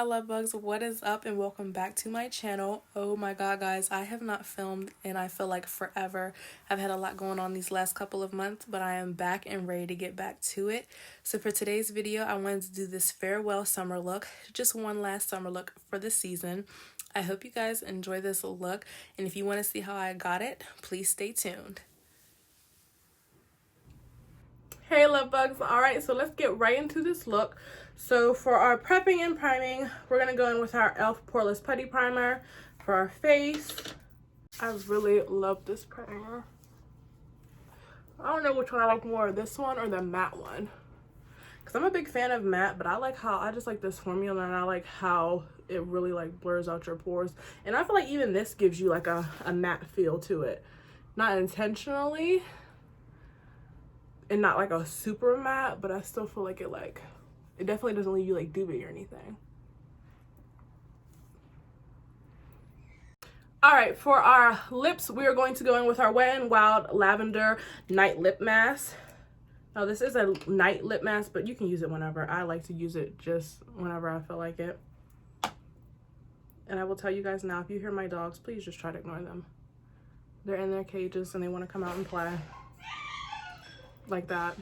my love bugs, what is up and welcome back to my channel. Oh my god guys, I have not filmed and I feel like forever. I've had a lot going on these last couple of months, but I am back and ready to get back to it. So for today's video, I wanted to do this farewell summer look, just one last summer look for the season. I hope you guys enjoy this look, and if you want to see how I got it, please stay tuned. Hey love bugs, alright, so let's get right into this look. So for our prepping and priming, we're going to go in with our e.l.f. Poreless Putty Primer. For our face, I really love this primer. I don't know which one I like more, this one or the matte one. Because I'm a big fan of matte, but I just like this formula, and I like how it really like blurs out your pores. And I feel like even this gives you like a matte feel to it. Not intentionally, and not like a super matte, but I still feel like it definitely doesn't leave you like dewy or anything. All right, for our lips, we are going to go in with our Wet n Wild Lavender Night Lip Mask. Now this is a night lip mask, but you can use it whenever. I like to use it just whenever I feel like it. And I will tell you guys now, if you hear my dogs, please just try to ignore them. They're in their cages and they want to come out and play. Like that.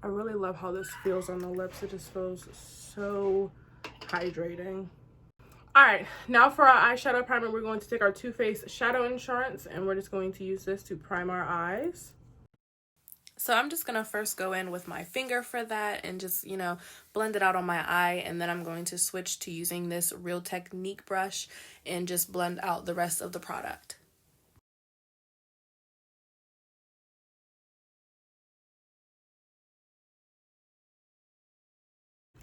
I really love how this feels on the lips. It just feels so hydrating. All right, now for our eyeshadow primer, we're going to take our Too Faced Shadow Insurance, and we're just going to use this to prime our eyes. So I'm just going to first go in with my finger for that and just, blend it out on my eye. And then I'm going to switch to using this Real Technique brush and just blend out the rest of the product.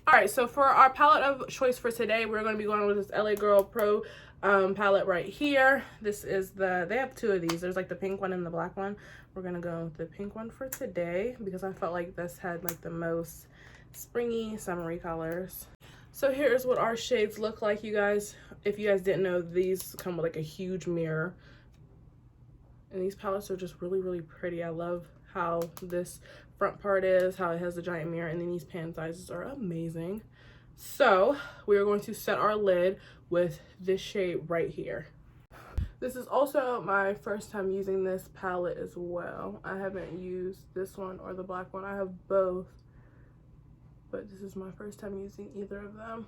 All right, so for our palette of choice for today, we're going to be going with this LA Girl Pro palette right here. This is they have two of these. There's like the pink one and the black one. We're going to go with the pink one for today because I felt like this had like the most springy, summery colors. So here's what our shades look like, you guys. If you guys didn't know, these come with like a huge mirror. And these palettes are just really, really pretty. I love how this front part is, how it has the giant mirror, and then these pan sizes are amazing. So we are going to set our lid with this shade right here. This is also my first time using this palette as well. I haven't used this one or the black one. I have both, but this is my first time using either of them.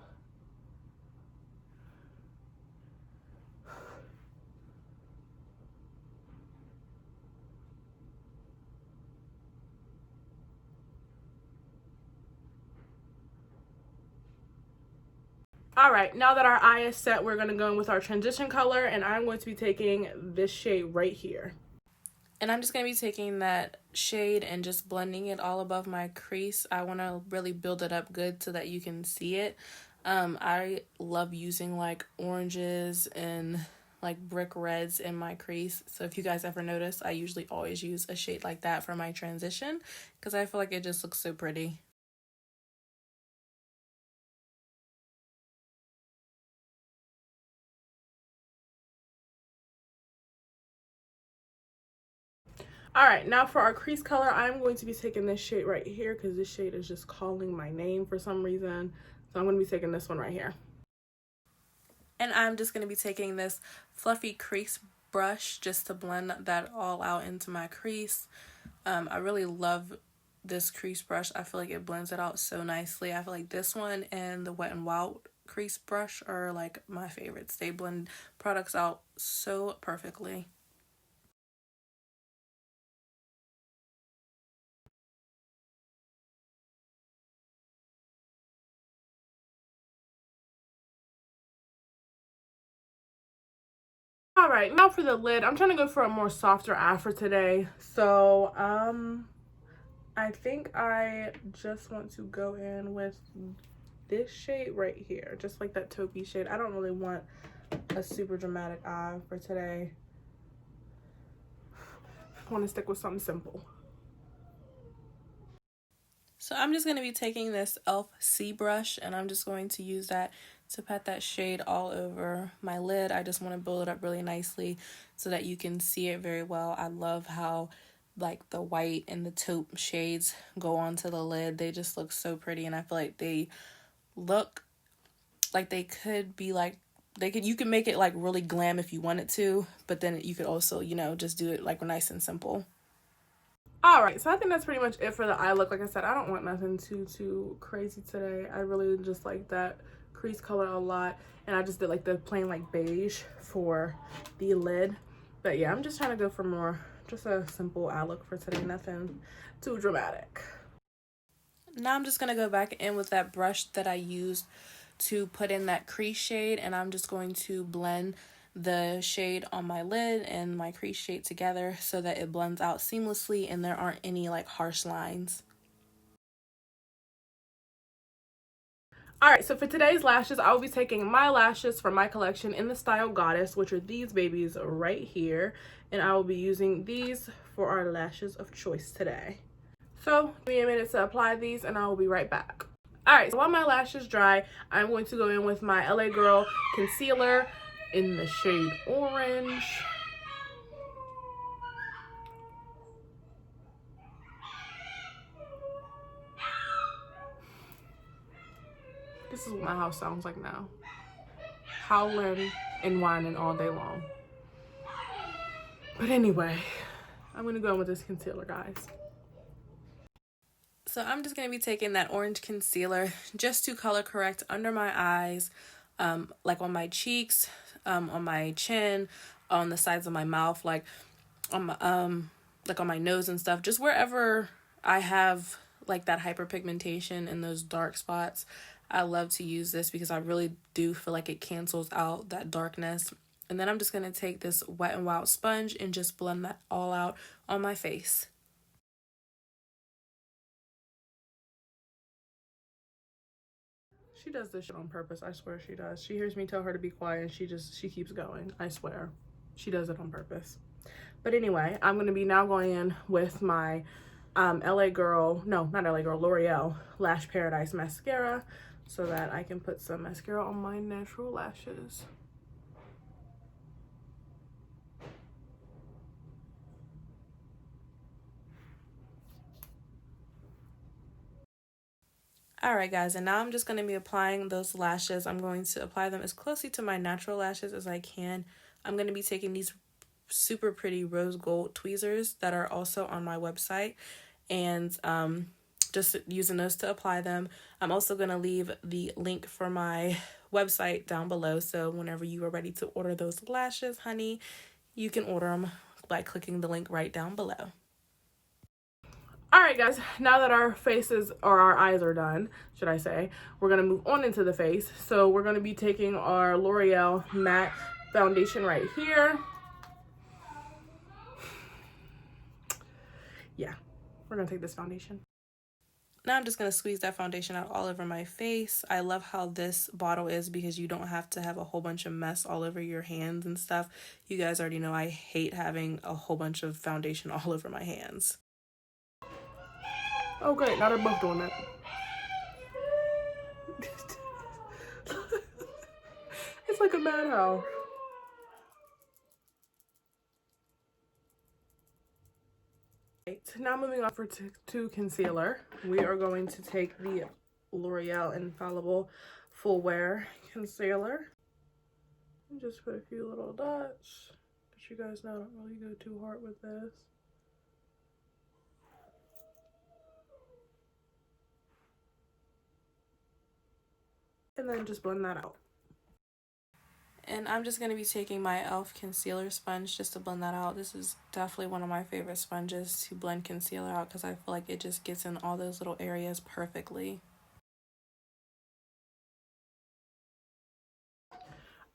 All right, now that our eye is set, we're going to go in with our transition color, and I'm going to be taking this shade right here. And I'm just going to be taking that shade and just blending it all above my crease. I want to really build it up good so that you can see it. I love using like oranges and like brick reds in my crease. So if you guys ever notice, I usually always use a shade like that for my transition because I feel like it just looks so pretty. All right, now for our crease color, I'm going to be taking this shade right here because this shade is just calling my name for some reason. So I'm going to be taking this one right here. And I'm just going to be taking this fluffy crease brush just to blend that all out into my crease. I really love this crease brush. I feel like it blends it out so nicely. I feel like this one and the Wet n Wild crease brush are like my favorites. They blend products out so perfectly. All right, now for the lid, I'm trying to go for a more softer eye for today. So, I think I just want to go in with this shade right here, just like that taupey shade. I don't really want a super dramatic eye for today. I want to stick with something simple. So I'm just going to be taking this e.l.f. C brush, and I'm just going to use that to pat that shade all over my lid. I just want to build it up really nicely so that you can see it very well. I love how like the white and the taupe shades go onto the lid. They just look so pretty, and I feel like they look like they could be like, you can make it like really glam if you wanted to, but then you could also, you know, just do it like nice and simple. All right, so I think that's pretty much it for the eye look. Like I said, I don't want nothing too crazy today. I really just like that crease color a lot, and I just did like the plain like beige for the lid. But yeah, I'm just trying to go for more, just a simple eye look for today, nothing too dramatic. Now I'm just gonna go back in with that brush that I used to put in that crease shade, and I'm just going to blend the shade on my lid and my crease shade together so that it blends out seamlessly and there aren't any like harsh lines. Alright, so for today's lashes, I will be taking my lashes from my collection in the style Goddess, which are these babies right here, and I will be using these for our lashes of choice today. So give me a minute to apply these and I will be right back. Alright, so while my lashes dry, I'm going to go in with my LA Girl concealer in the shade Orange. This is what my house sounds like now. Howling and whining all day long. But anyway, I'm going to go in with this concealer, guys. So I'm just going to be taking that orange concealer just to color correct under my eyes, like on my cheeks, on my chin, on the sides of my mouth, like on my nose and stuff, just wherever I have like that hyperpigmentation and those dark spots. I love to use this because I really do feel like it cancels out that darkness. And then I'm just going to take this Wet n Wild sponge and just blend that all out on my face. She does this shit on purpose. I swear she does. She hears me tell her to be quiet and she keeps going. I swear. She does it on purpose. But anyway, I'm going to be now going in with my L'Oreal Lash Paradise mascara so that I can put some mascara on my natural lashes. Alright guys, and now I'm just going to be applying those lashes. I'm going to apply them as closely to my natural lashes as I can. I'm going to be taking these super pretty rose gold tweezers that are also on my website and just using those to apply them. I'm also going to leave the link for my website down below, so whenever you are ready to order those lashes, honey, you can order them by clicking the link right down below. Alright guys, now that our faces or our eyes are done, should I say, we're going to move on into the face. So we're going to be taking our L'Oreal matte foundation right here. Yeah, we're going to take this foundation. Now I'm just going to squeeze that foundation out all over my face. I love how this bottle is because you don't have to have a whole bunch of mess all over your hands and stuff. You guys already know I hate having a whole bunch of foundation all over my hands. Oh great, now they're both doing that. It's like a madhouse. Now moving on to concealer, we are going to take the L'Oreal Infallible Full Wear Concealer and just put a few little dots. But you guys know I don't really go too hard with this. And then just blend that out. And I'm just going to be taking my e.l.f. concealer sponge just to blend that out. This is definitely one of my favorite sponges to blend concealer out because I feel like it just gets in all those little areas perfectly.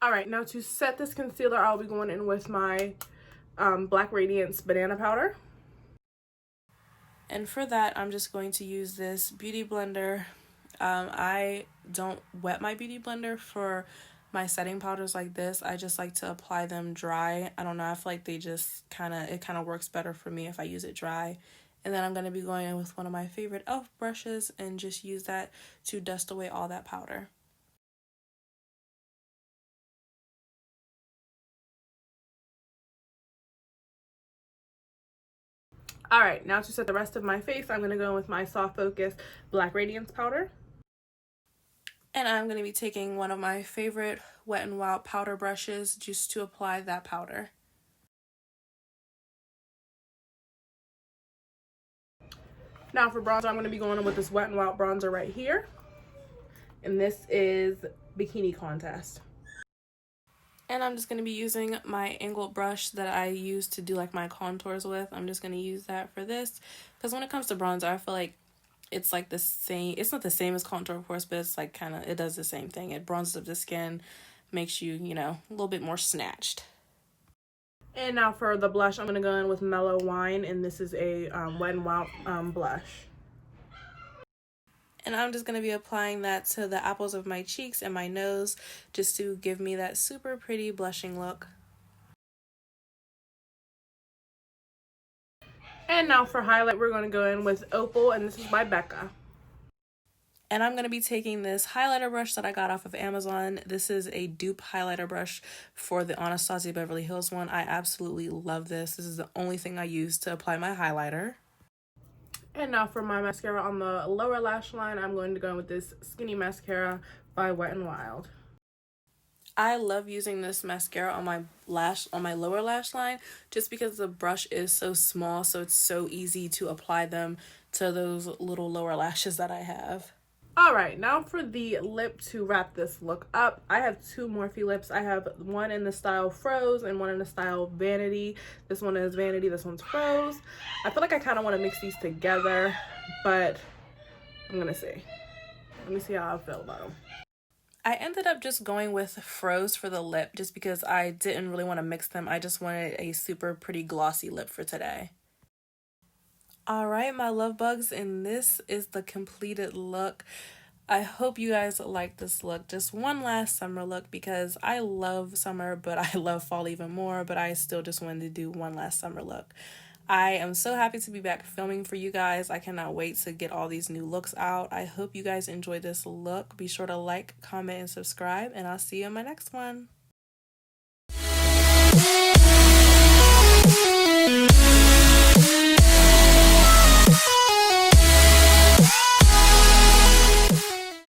Alright, now to set this concealer, I'll be going in with my Black Radiance Banana Powder. And for that, I'm just going to use this beauty blender. I don't wet my beauty blender for my setting powders like this. I just like to apply them dry. I don't know, I feel like it kind of works better for me if I use it dry. And then I'm going to be going in with one of my favorite e.l.f. brushes and just use that to dust away all that powder. All right, now to set the rest of my face, I'm going to go in with my Soft Focus Black Radiance powder. And I'm going to be taking one of my favorite Wet n Wild powder brushes just to apply that powder. Now for bronzer, I'm going to be going in with this Wet n Wild bronzer right here. And this is Bikini Contest. And I'm just going to be using my angled brush that I use to do like my contours with. I'm just going to use that for this. Because when it comes to bronzer, I feel like it's like the same. It's not the same as contour, of course, but it's like kind of, it does the same thing. It bronzes up the skin, makes you, you know, a little bit more snatched. And now for the blush, I'm going to go in with Mellow Wine. And this is a Wet n Wild blush. And I'm just going to be applying that to the apples of my cheeks and my nose just to give me that super pretty blushing look. And now for highlight, we're going to go in with Opal, and this is by Becca. And I'm going to be taking this highlighter brush that I got off of Amazon. This is a dupe highlighter brush for the Anastasia Beverly Hills one. I absolutely love this. This is the only thing I use to apply my highlighter. And now for my mascara on the lower lash line, I'm going to go in with this Skinny Mascara by Wet n Wild. I love using this mascara on my lower lash line just because the brush is so small, so it's so easy to apply them to those little lower lashes that I have. Alright, now for the lip to wrap this look up. I have two Morphe lips. I have one in the style Froze and one in the style Vanity. This one is Vanity, this one's Froze. I feel like I kind of want to mix these together, but I'm going to see. Let me see how I feel about them. I ended up just going with Froze for the lip just because I didn't really want to mix them. I just wanted a super pretty glossy lip for today. Alright, my love bugs, and this is the completed look. I hope you guys like this look. Just one last summer look because I love summer, but I love fall even more, but I still just wanted to do one last summer look. I am so happy to be back filming for you guys. I cannot wait to get all these new looks out. I hope you guys enjoyed this look. Be sure to like, comment, and subscribe, and I'll see you in my next one.